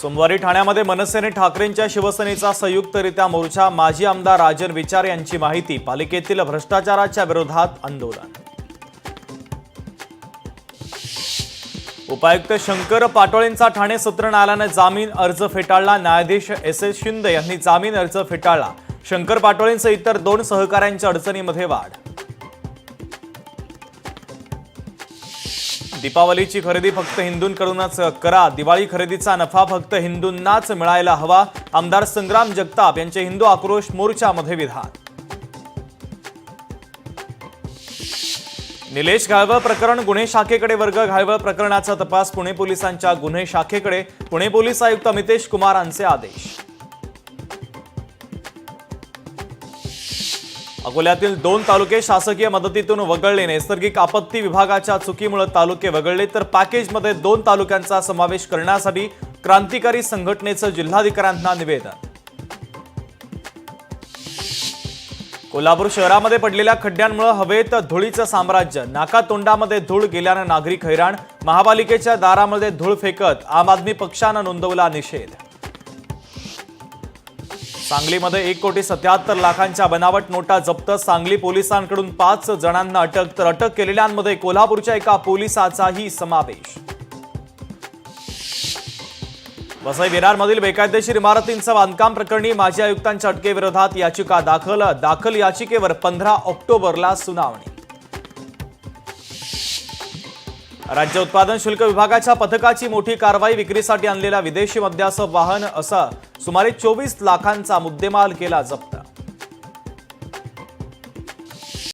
सोमवारी ठाण्यामध्ये मनसेने ठाकरेंच्या शिवसेनेचा संयुक्तरित्या मोर्चा, माजी आमदार राजन विचार यांची माहिती, पालिकेतील भ्रष्टाचाराच्या विरोधात आंदोलन। उपायुक्त शंकर पाटोळेंचा ठाणे सत्र न्यायालयाने जामीन अर्ज फेटाळला। न्यायाधीश एस शिंदे यांनी जामीन अर्ज फेटाळला। शंकर पाटोळेंसह इतर 2 सहकाऱ्यांच्या अडचणीमध्ये वाढ। दीपावलीची खरेदी फक्त हिंदूंकडूनच करा, दिवाळी खरेदीचा नफा फक्त हिंदूंनाच मिळायला हवा, आमदार संग्राम जगताप यांचे हिंदू आक्रोश मोर्चामध्ये विधान। निलेश घाळवळ प्रकरण गुन्हे शाखेकडे वर्ग, घाळवळ प्रकरणाचा तपास पुणे पोलिसांच्या गुन्हे शाखेकडे, पुणे पोलीस आयुक्त अमितेश कुमारांचे आदेश। अकोल्यातील 2 तालुके शासकीय मदतीतून वगळले, नैसर्गिक आपत्ती विभागाच्या चुकीमुळे तालुके वगळले, तर पॅकेजमध्ये 2 तालुक्यांचा समावेश करण्यासाठी क्रांतिकारी संघटनेचं जिल्हाधिकाऱ्यांना निवेदन। कोल्हापूर शहरामध्ये पडलेल्या खड्ड्यांमुळे हवेत धुळीचं साम्राज्य, नाकातोंडामध्ये धूळ गेल्यानं नागरिक हैराण, महापालिकेच्या दारामध्ये धूळ फेकत आम आदमी पक्षानं नोंदवला निषेध। सांगलीमध्ये 1,77,00,000च्या बनावट नोटा जप्त, सांगली पोलिसांकडून 5 जणांना अटक, तर अटक केलेल्यांमध्ये कोल्हापूरच्या एका पोलिसाचाही समावेश। वसई विरारमधील बेकायदेशीर इमारतींचं बांधकाम प्रकरणी माजी आयुक्तांच्या अटकेविरोधात याचिका दाखल याचिकेवर 15 ऑक्टोबरला सुनावणी। राज्य उत्पादन शुल्क विभागाच्या पथकाची मोठी कारवाई, विक्रीसाठी आणलेल्या विदेशी मद्याचं वाहन असा सुमारे 24 लाखांचा मुद्देमाल केला जप्त।